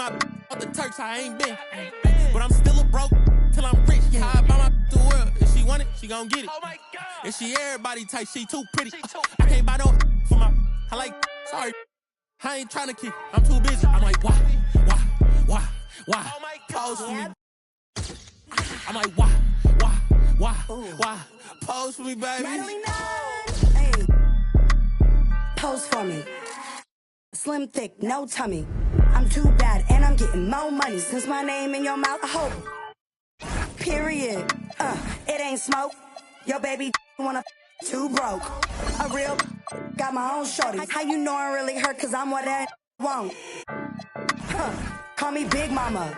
my off the Turks, I ain't been. But I'm still a broke till I'm rich. Yeah, I buy my the world. If she want it, she gon' get it. Oh my God. If she everybody type, she too pretty. I can't buy no for my. I like, sorry. I ain't tryna keep. I'm too busy. I'm like, why? Oh my God. Pose for me. I'm like, why? Pose for me, baby. Hey. Pose for me. Slim, thick, no tummy. I'm too bad and I'm getting more money. Since my name in your mouth, I hope. Period. It ain't smoke. Your baby wanna too broke. A real got my own shorty. How you know I'm really hurt? Cause I'm what that won't. Call me Big Mama.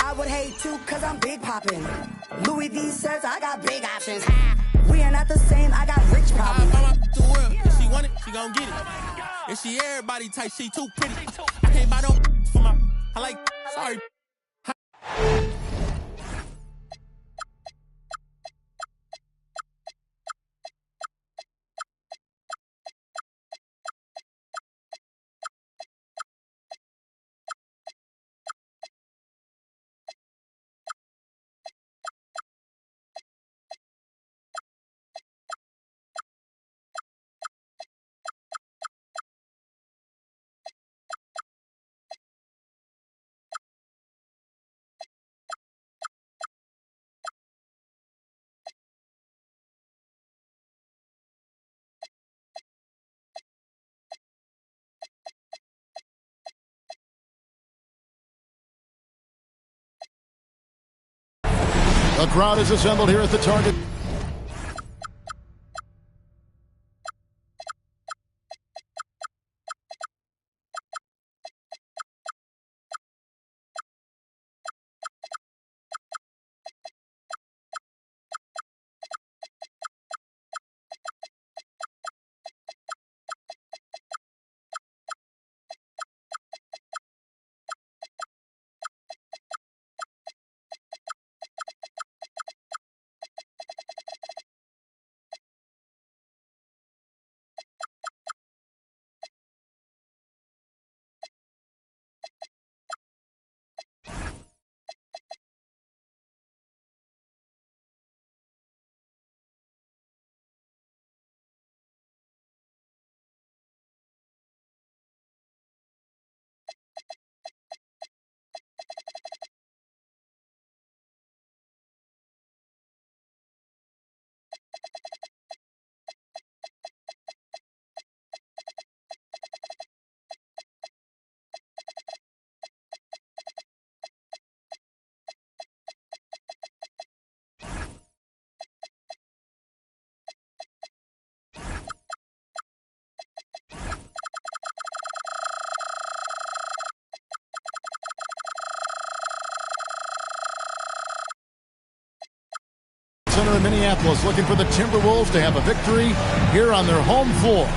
I would hate too cause I'm big poppin'. Louis V says I got big options. We are not the same, I got rich problems. I buy my the world. If she want it, she gon' get it. If she everybody type, she too pretty. I can't buy no for my. I like, sorry. The crowd is assembled here at the Target. Center in Minneapolis looking for the Timberwolves to have a victory here on their home floor.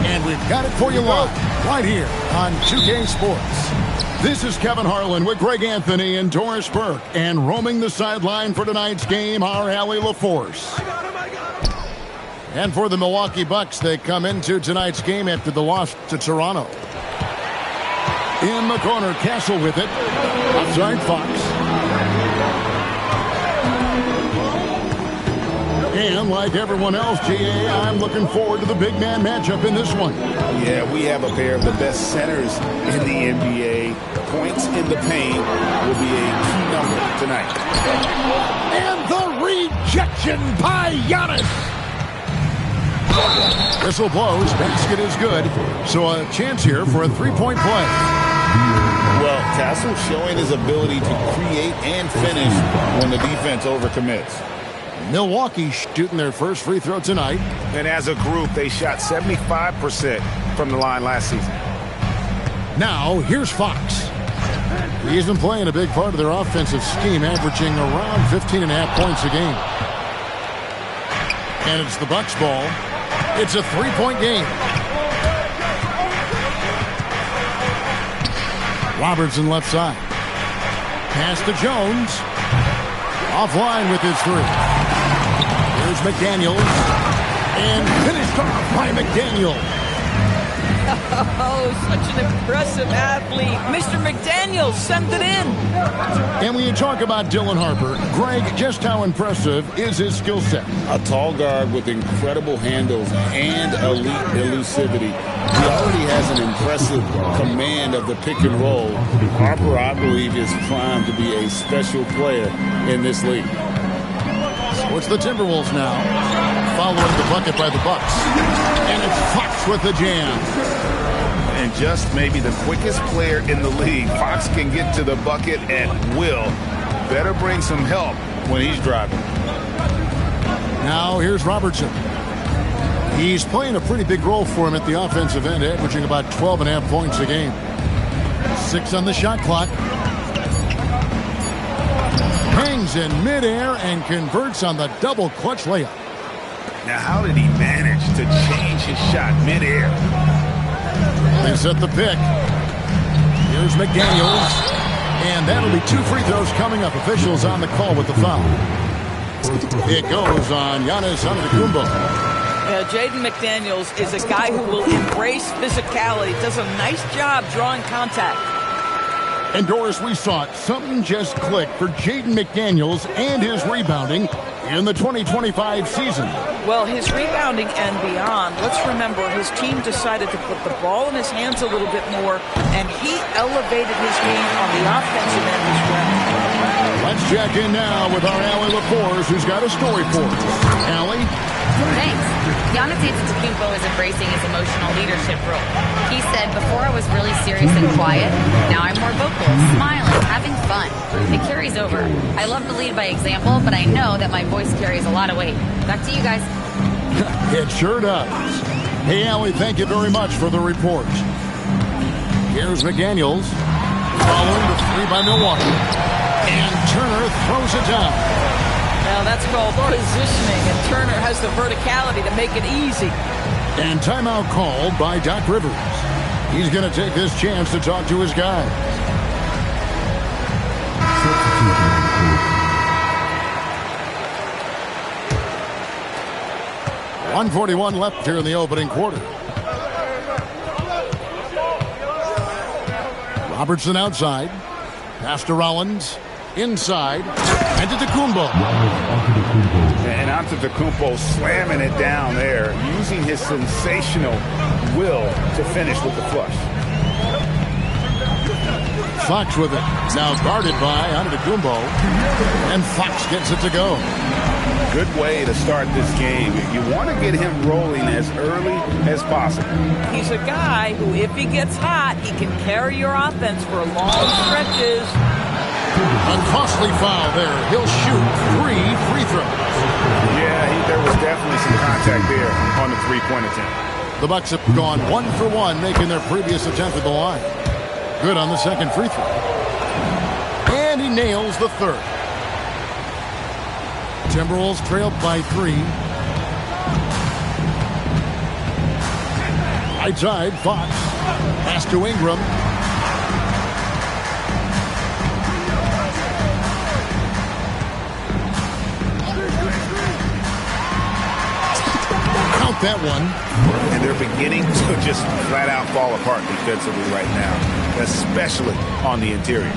And we've got it for you live right here on 2K Sports. This is Kevin Harlan with Greg Anthony and Doris Burke. And roaming the sideline for tonight's game, our Allie LaForce. And for the Milwaukee Bucks, they come into tonight's game after the loss to Toronto. In the corner, Castle with it. Outside Fox. And like everyone else, GA, I'm looking forward to the big man matchup in this one. Yeah, we have a pair of the best centers in the NBA. Points in the paint will be a key number tonight. And the rejection by Giannis. Whistle blows, basket is good. So a chance here for a three-point play. Well, Castle showing his ability to create and finish when the defense overcommits. Milwaukee shooting their first free throw tonight. And as a group, they shot 75% from the line last season. Now, here's Fox. He's been playing a big part of their offensive scheme, averaging around 15.5 points a game. And it's the Bucks ball. It's a three-point game. Robertson left side. Pass to Jones. Offline with his three. Here's McDaniels. And finished off by McDaniel. Oh, such an impressive athlete. Mr. McDaniels, send it in. And when you talk about Dylan Harper, Greg, just how impressive is his skill set? A tall guard with incredible handles and elite elusivity. He already has an impressive command of the pick and roll. Harper, I believe, is primed to be a special player in this league. So it's the Timberwolves now, following the bucket by the Bucks. And it's Fox with the jam. And just maybe the quickest player in the league. Fox can get to the bucket at will. Better bring some help when he's driving. Now here's Robertson. He's playing a pretty big role for him at the offensive end, averaging about 12.5 points a game. 6 on the shot clock. Hangs in midair and converts on the double clutch layup. Now, how did he manage to change his shot midair? They set the pick. Here's McDaniels. And that'll be 2 free throws coming up. Officials on the call with the foul. It goes on Giannis Antetokounmpo. Jaden McDaniels is a guy who will embrace physicality. Does a nice job drawing contact. And Doris, we saw it. Something just clicked for Jaden McDaniels and his rebounding in the 2025 season. Well, his rebounding and beyond, let's remember his team decided to put the ball in his hands a little bit more, and he elevated his game on the offensive end as well. Let's check in now with our Allie LaForce, who's got a story for us. Allie? Thanks. Giannis Antetokounmpo is embracing his emotional leadership role. He said, before I was really serious and quiet, now I'm more vocal, smiling, having fun. It carries over. I love to lead by example, but I know that my voice carries a lot of weight. Back to you guys. It sure does. Hey, Allie, thank you very much for the report. Here's McDaniels, following the 3 by Milwaukee. And Turner throws it down. Now that's called positioning, and Turner has the verticality to make it easy. And timeout called by Doc Rivers. He's going to take this chance to talk to his guys. .141 left here in the opening quarter. Robertson outside. Pass to Rollins. Inside. And to Antetokounmpo. And Antetokounmpo slamming it down there, using his sensational will to finish with the flush. Fox with it. Now guarded by Antetokounmpo. And Fox gets it to go. Good way to start this game. You want to get him rolling as early as possible. He's a guy who, if he gets hot, he can carry your offense for long stretches. A costly foul there. He'll shoot 3 free throws. Yeah, there was definitely some contact there on the three-point attempt. The Bucks have gone 1 for 1, making their previous attempt at the line. Good on the second free throw. And he nails the third. Timberwolves trailed by 3. Right side, Fox. Pass to Ingram. Count that one. And they're beginning to just flat out fall apart defensively right now, especially on the interior.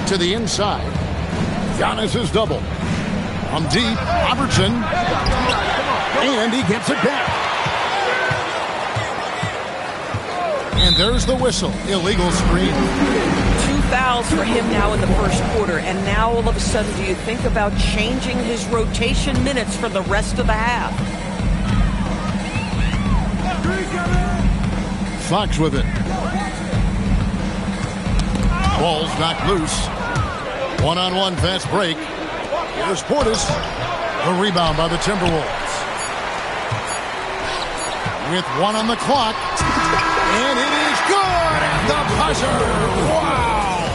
To the inside. Giannis is double. From deep, Robertson. And he gets it back. And there's the whistle. Illegal screen. 2 fouls for him now in the first quarter. And now all of a sudden, do you think about changing his rotation minutes for the rest of the half? Fox with it. Ball's knocked loose. One-on-one fast break. Here's Portis. The rebound by the Timberwolves. With 1 on the clock. And it is good at the buzzer. Wow.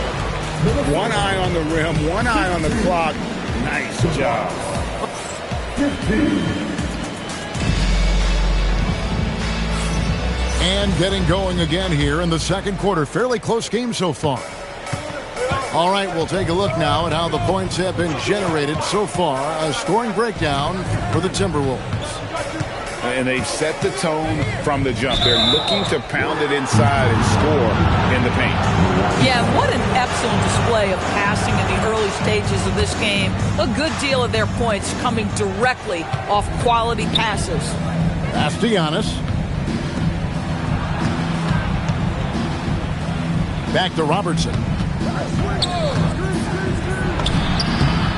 1 eye on the rim, 1 eye on the clock. Nice job. And getting going again here in the second quarter. Fairly close game so far. All right, we'll take a look now at how the points have been generated so far. A scoring breakdown for the Timberwolves. And they've set the tone from the jump. They're looking to pound it inside and score in the paint. Yeah, what an excellent display of passing in the early stages of this game. A good deal of their points coming directly off quality passes. Pass to Giannis. Back to Robertson.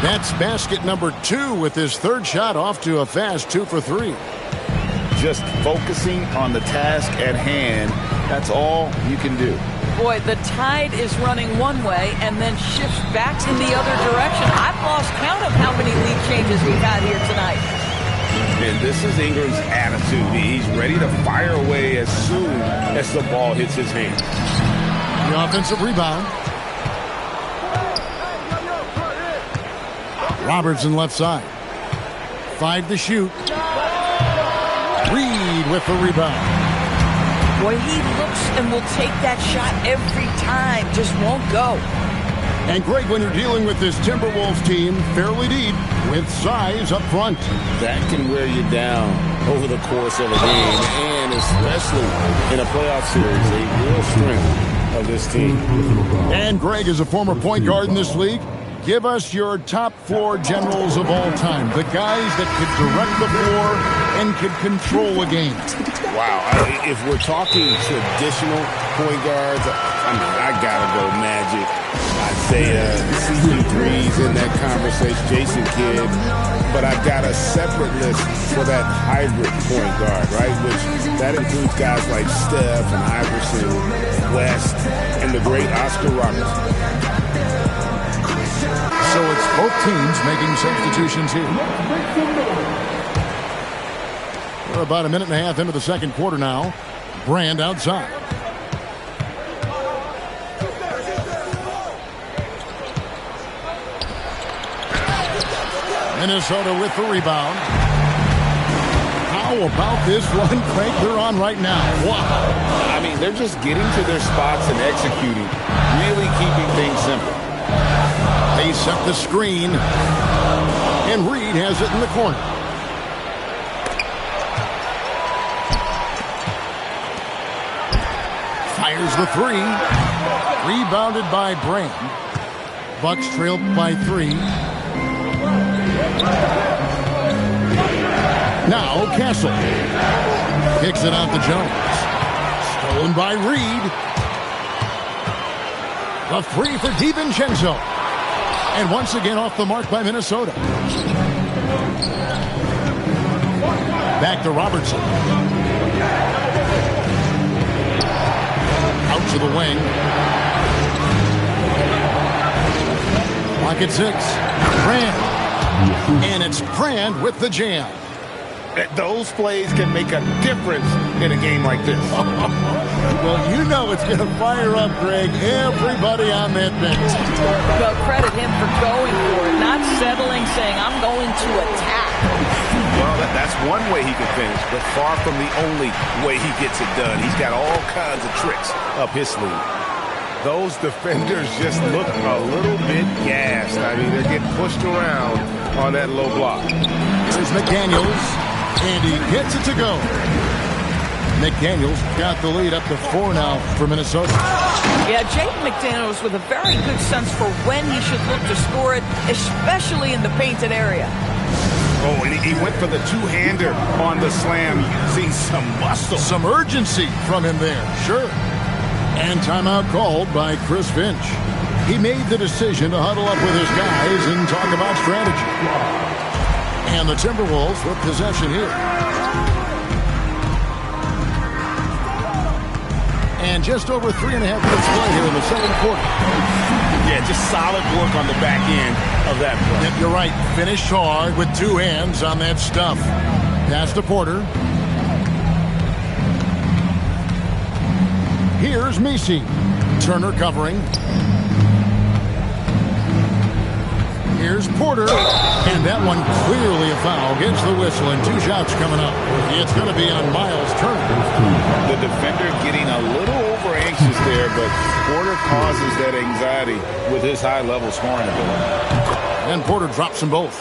That's basket number 2 with his third shot off to a fast 2 for 3. Just focusing on the task at hand, that's all you can do. Boy, the tide is running one way and then shifts back in the other direction. I've lost count of how many lead changes we've had here tonight. And this is Ingram's attitude. He's ready to fire away as soon as the ball hits his hand. The offensive rebound. Robertson left side. 5 to shoot. Reed with the rebound. Boy, he looks and will take that shot every time. Just won't go. And Greg, when you're dealing with this Timberwolves team, fairly deep, with size up front. That can wear you down over the course of a game, and especially in a playoff series, a real strength of this team. And Greg is a former point guard in this league. Give us your top 4 generals of all time. The guys that could direct the floor and could control a game. Wow. If we're talking traditional point guards, I mean, I gotta go Magic. Isaiah, CP3's in that conversation, Jason Kidd. But I've got a separate list for that hybrid point guard, right? Which that includes guys like Steph and Iverson, West, and the great Oscar Robertson. So it's both teams making substitutions here. We're about a minute and a half into the second quarter now. Brand outside. Minnesota with the rebound. How about this one, Frank? They're on right now. Wow. I mean, they're just getting to their spots and executing, really keeping things simple. They set the screen, and Reed has it in the corner. Fires the 3. Rebounded by Brand. Bucks trailed by 3. Now Castle. Kicks it out to Jones. Stolen by Reed. The 3 for DiVincenzo. And once again off the mark by Minnesota. Back to Robertson. Out to the wing. Pocket 6. Brand. And it's Brand with the jam. Those plays can make a difference in a game like this. Well, you know it's going to fire up, Greg, everybody on that bench. Well, credit him for going for it, not settling, saying, I'm going to attack. Well, that's one way he can finish, but far from the only way he gets it done. He's got all kinds of tricks up his sleeve. Those defenders just look a little bit gassed. I mean, they're getting pushed around on that low block. Here's McDaniels, and he gets it to go. McDaniels got the lead up to 4 now for Minnesota. Yeah, Jaden McDaniels with a very good sense for when he should look to score it, especially in the painted area. Oh, and he went for the two-hander on the slam, using some muscle. Some urgency from him there, sure. And timeout called by Chris Finch. He made the decision to huddle up with his guys and talk about strategy. And the Timberwolves with possession here. And just over 3.5 minutes play here in the second quarter. Yeah, just solid work on the back end of that play. Yep, you're right. Finished hard with 2 hands on that stuff. Pass to Porter. Here's Messi. Turner covering. Here's Porter. And that one clearly a foul. Gets the whistle and 2 shots coming up. It's going to be on Miles Turner. The defender getting a little over anxious there, but Porter causes that anxiety with his high-level scoring ability. And Porter drops them both.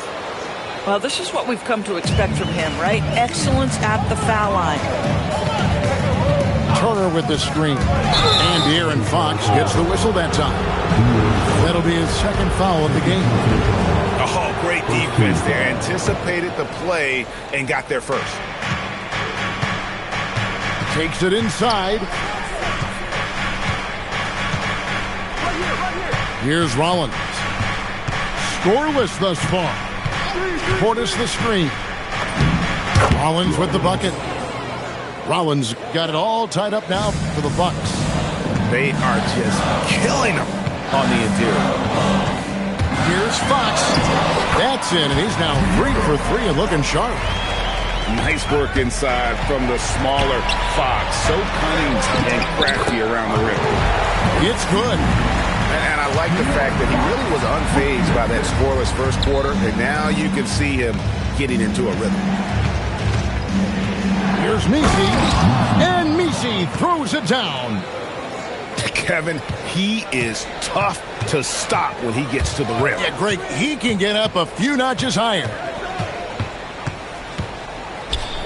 Well, this is what we've come to expect from him, right? Excellence at the foul line. Turner with the screen. And De'Aaron Fox gets the whistle that time. That'll be his second foul of the game. Oh, great defense there. Anticipated the play and got there first. Takes it inside. Here's Rollins. Scoreless thus far. Portis the screen. Rollins with the bucket. Rollins got it all tied up now for the Bucks. They are just killing them on the interior. Here's Fox. That's in, and he's now 3 for 3 and looking sharp. Nice work inside from the smaller Fox. So cunning and crafty around the rim. It's good. And I like the fact that he really was unfazed by that scoreless first quarter, and now you can see him getting into a rhythm. Here's Messi, and Messi throws it down. Kevin, he is tough to stop when he gets to the rim. Yeah, Greg, he can get up a few notches higher.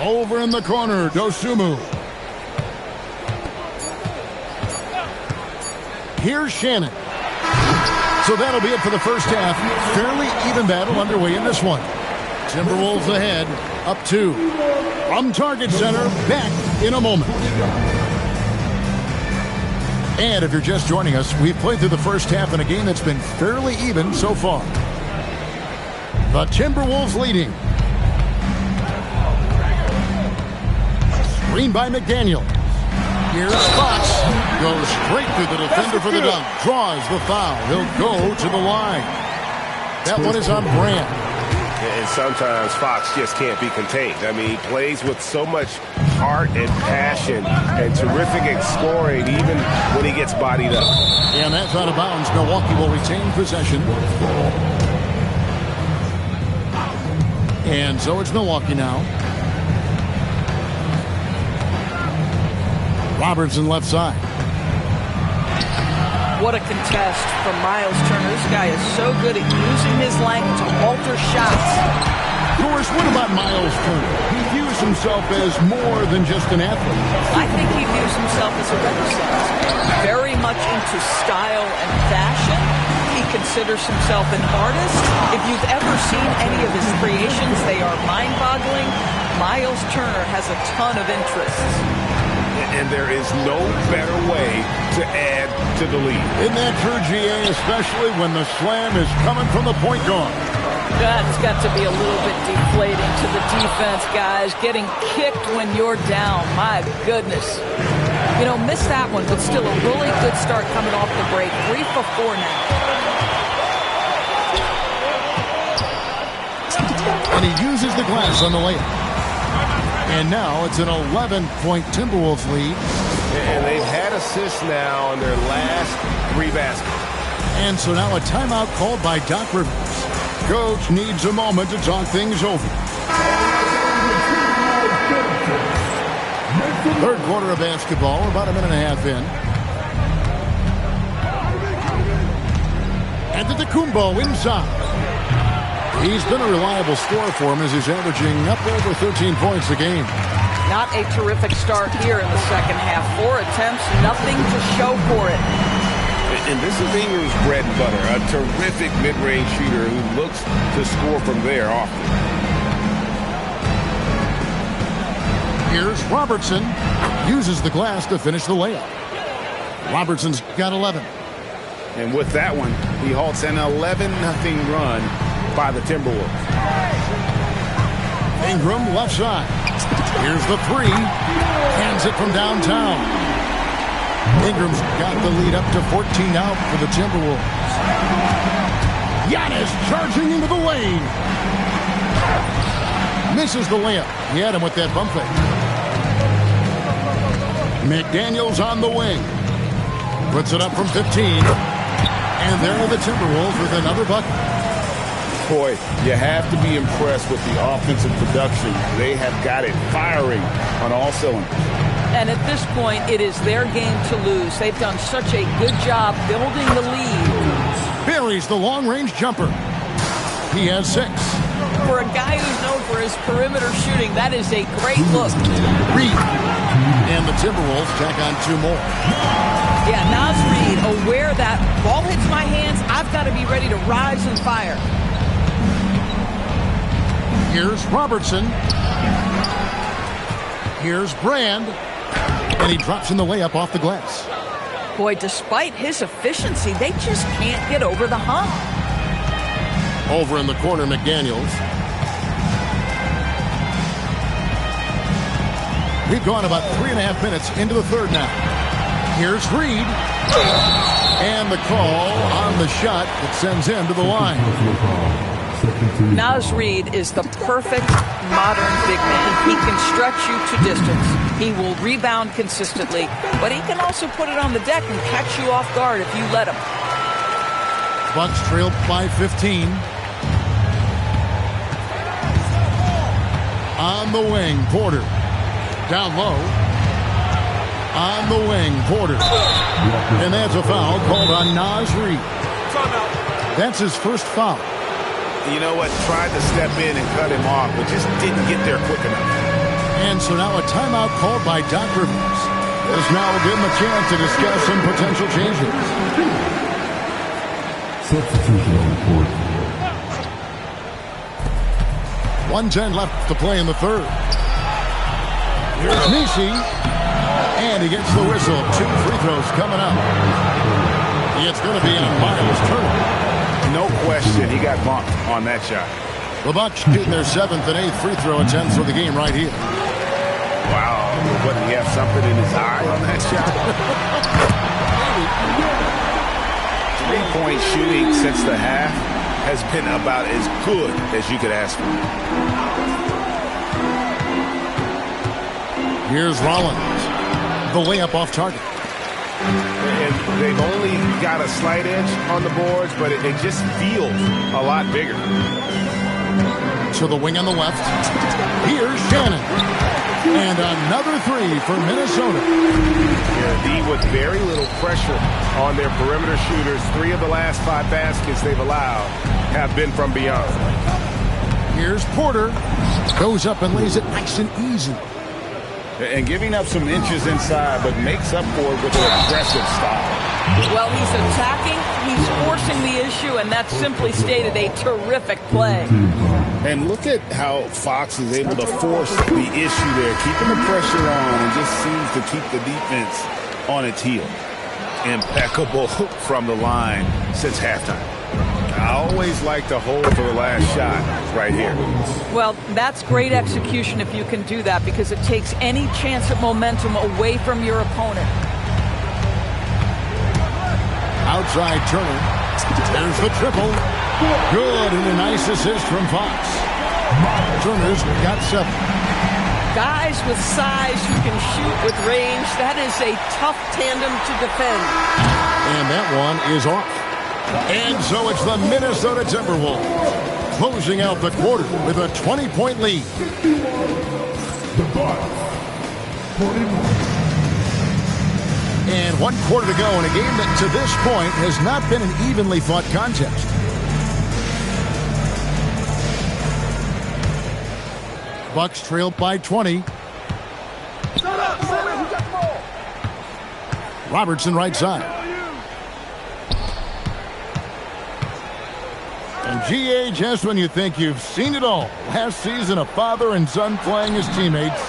Over in the corner, Dosunmu. Here's Shannon. So that'll be it for the first half. Fairly even battle underway in this one. Timberwolves ahead, up 2. From Target Center, back in a moment. And if you're just joining us, we've played through the first half in a game that's been fairly even so far. The Timberwolves leading. Screen by McDaniel. Here's Fox. Goes straight through the defender for the dunk. Draws the foul. He'll go to the line. That one is on brand. And sometimes Fox just can't be contained. I mean, he plays with so much heart and passion and terrific at scoring even when he gets bodied up. And that's out of bounds. Milwaukee will retain possession. And so it's Milwaukee now. Robertson left side. What a contest from Miles Turner. This guy is so good at using his length to alter shots. Of course, what about Miles Turner? He views himself as more than just an athlete. I think he views himself as a renaissance. Very much into style and fashion. He considers himself an artist. If you've ever seen any of his creations, they are mind-boggling. Miles Turner has a ton of interests. And there is no better way to add to the lead. Isn't that true, GA? Especially when the slam is coming from the point guard. That's got to be a little bit deflating to the defense, guys. Getting kicked when you're down. My goodness. You know, missed that one, but still a really good start coming off the break. 3 for 4 now. And he uses the glass on the layup. And now it's an 11-point Timberwolves lead. And they've had assists now on their last 3 baskets. And so now a timeout called by Doc Rivers. Coach needs a moment to talk things over. Third quarter of basketball, about a minute and a half in. Antetokounmpo inside. He's been a reliable scorer for him as he's averaging up over 13 points a game. Not a terrific start here in the second half. 4 attempts, nothing to show for it. And this is Ingram's bread and butter, a terrific mid-range shooter who looks to score from there often. Here's Robertson. Uses the glass to finish the layup. Robertson's got 11. And with that one, he halts an 11-0 run by the Timberwolves. Ingram left side. Here's the 3. Hands it from downtown. Ingram's got the lead up to 14 out for the Timberwolves. Giannis charging into the lane. Misses the layup. He had him with that bump fake. McDaniels on the wing. Puts it up from 15. And there are the Timberwolves with another bucket. Boy, you have to be impressed with the offensive production. They have got it firing on all cylinders. And at this point, it is their game to lose. They've done such a good job building the lead. Buries the long-range jumper. He has 6. For a guy who's known for his perimeter shooting, that is a great look. Reed. And the Timberwolves tack on 2 more. Yeah, Naz Reid, aware that ball hits my hands, I've got to be ready to rise and fire. Here's Robertson. Here's Brand. And he drops in the layup off the glass. Boy, despite his efficiency, they just can't get over the hump. Over in the corner, McDaniels. We've gone about 3.5 minutes into the third now. Here's Reed. And the call on the shot that sends him to the line. Naz Reid is the perfect modern big man. He can stretch you to distance. He will rebound consistently, but he can also put it on the deck and catch you off guard if you let him. Bucks trailed by 15. On the wing, Porter. Down low. On the wing, Porter. And that's a foul called on Naz Reid. That's his first foul. You know what? Tried to step in and cut him off, but just didn't get there quick enough. And so now a timeout called by Doc Rivers. This now will give him a chance to discuss some potential changes. Substitution on the court. 1:10 left to play in the third. Here's Nisi. And he gets the whistle. 2 free throws coming up. It's going to be on Miles Turner. No question, he got bumped on that shot. The Bucks shooting their 7th and 8th free throw attempts for the game right here. Wow, what, did he have something in his eye on that shot? 3-point shooting since the half has been about as good as you could ask for. Here's Rollins. The layup off target. And they've only got a slight edge on the boards, but it just feels a lot bigger. To the wing on the left. Here's Shannon. And another 3 for Minnesota. Yeah, with very little pressure on their perimeter shooters. 3 of the last 5 baskets they've allowed have been from beyond. Here's Porter. Goes up and lays it nice and easy. And giving up some inches inside, but makes up for it with an aggressive style. Well, he's attacking, he's forcing the issue, and that's simply stated a terrific play. And look at how Fox is able to force the issue there, keeping the pressure on, and just seems to keep the defense on its heel. Impeccable from the line since halftime. I always like to hold for the last shot right here. Well, that's great execution if you can do that, because it takes any chance at momentum away from your opponent. Outside Turner. There's the triple. Good, and a nice assist from Fox. Turner's got 7. Guys with size who can shoot with range, that is a tough tandem to defend. And that one is off. And so it's the Minnesota Timberwolves closing out the quarter with a 20-point lead. And 1 quarter to go in a game that to this point has not been an evenly fought contest. Bucks trailed by 20. Robertson right side. And G.A., just when you think you've seen it all, last season a father and son playing as teammates,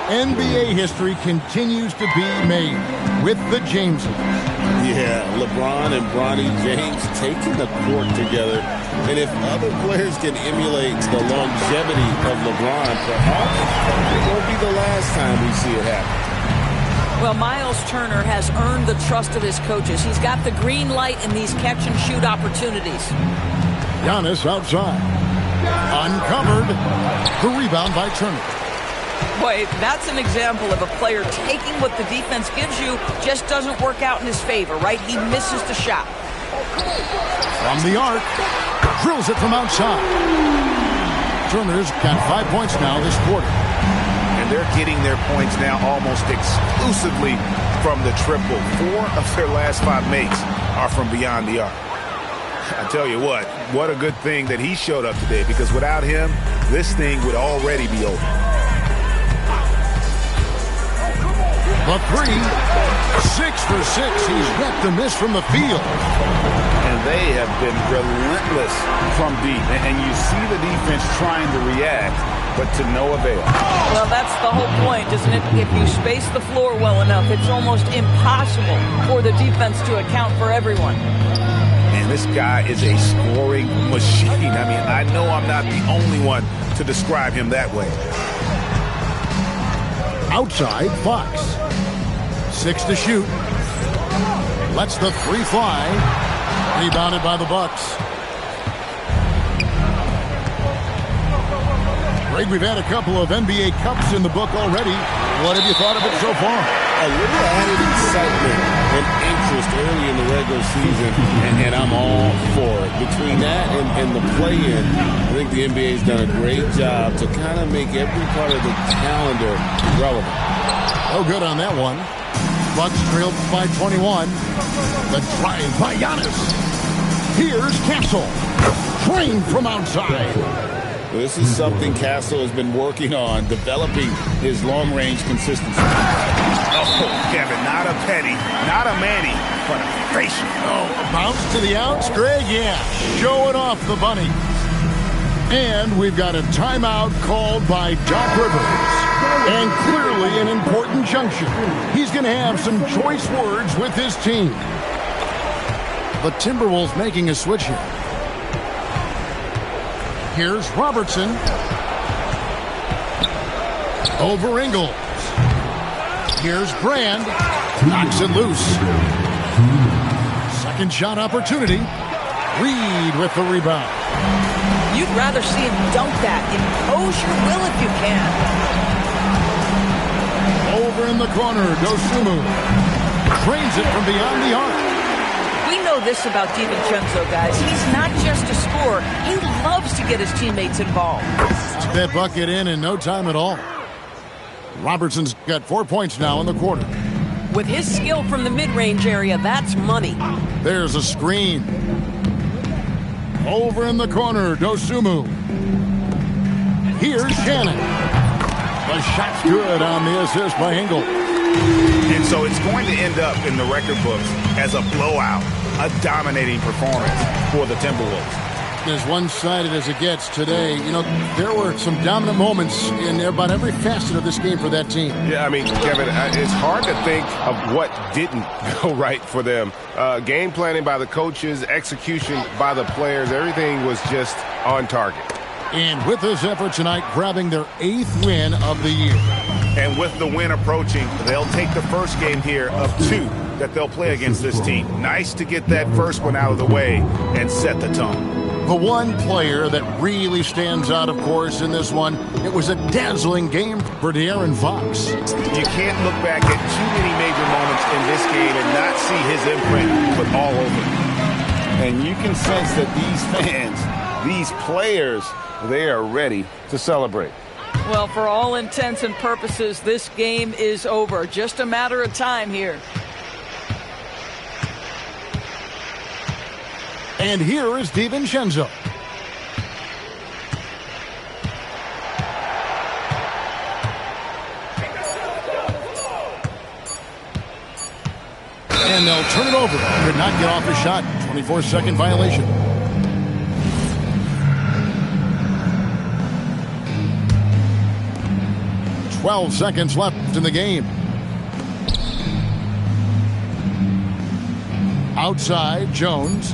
NBA history continues to be made with the Jameses. Yeah, LeBron and Bronny James taking the court together. And if other players can emulate the longevity of LeBron, perhaps it won't be the last time we see it happen. Well, Miles Turner has earned the trust of his coaches. He's got the green light in these catch-and-shoot opportunities. Giannis outside. Uncovered. The rebound by Turner. Boy, that's an example of a player taking what the defense gives you, just doesn't work out in his favor, right? He misses the shot. From the arc. Drills it from outside. Turner's got 5 points now this quarter. And they're getting their points now almost exclusively from the triple. 4 of their last 5 makes are from beyond the arc. I tell you what, what a good thing that he showed up today, because without him, this thing would already be over. The three, 6 for 6. He's yet to miss from the field. And they have been relentless from deep. And you see the defense trying to react, but to no avail. Well, that's the whole point, isn't it? If you space the floor well enough, it's almost impossible for the defense to account for everyone. And this guy is a scoring machine. I mean, I know I'm not the only one to describe him that way. Outside, Fox. 6 to shoot. Lets the 3 fly. Rebounded by the Bucks. Greg, we've had a couple of NBA Cups in the book already. What have you thought of it so far? A little added excitement and interest early in the regular season, and I'm all for it. Between that and the play-in, I think the NBA's done a great job to kind of make every part of the calendar relevant. Oh, good on that one. Bucks trailed by 21. The drive by Giannis. Here's Castle. Trained from outside. This is something Castle has been working on, developing his long-range consistency. Oh, Kevin, not a Petty, not a Manny, but a facial. Oh, a bounce to the outs, Greg, yeah. Showing off the bunny. And we've got a timeout called by Doc Rivers. And clearly an important junction. He's going to have some choice words with his team. The Timberwolves making a switch here. Here's Robertson. Over Ingles. Here's Brand. Knocks it loose. Second shot opportunity. Reed with the rebound. You'd rather see him dunk that. Impose your will if you can. Over in the corner, Dosunmu. Trains it from beyond the arc. We know this about DiVincenzo, guys. He's not just a scorer. He loves to get his teammates involved. Stick that bucket in no time at all. Robertson's got 4 points now in the quarter. With his skill from the mid-range area, that's money. There's a screen. Over in the corner, Dosunmu. Here's Shannon. The shot's good on the assist by Engel. And so it's going to end up in the record books as a blowout, a dominating performance for the Timberwolves. As one-sided as it gets today, you know, there were some dominant moments in about every facet of this game for that team. Yeah, I mean, Kevin, it's hard to think of what didn't go right for them. Game planning by the coaches, execution by the players, everything was just on target. And with this effort tonight, grabbing their 8th win of the year. And with the win approaching, they'll take the first game here of 2 that they'll play against this team. Nice to get that first one out of the way and set the tone. The one player that really stands out, of course, in this one, it was a dazzling game for De'Aaron Fox. You can't look back at too many major moments in this game and not see his imprint put all over it. And you can sense that these fans, these players, they are ready to celebrate. Well, for all intents and purposes, this game is over. Just a matter of time here. And here is DiVincenzo. And they'll turn it over. Could not get off the shot. 24-second violation. Twelve seconds left in the game. Outside, Jones.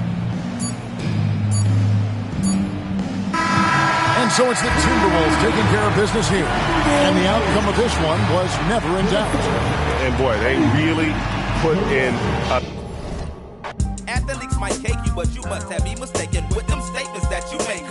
And so it's the Timberwolves taking care of business here. And the outcome of this one was never in doubt. And boy, they really put in a... Athletes might cake you, but you must have me mistaken with them statements that you make.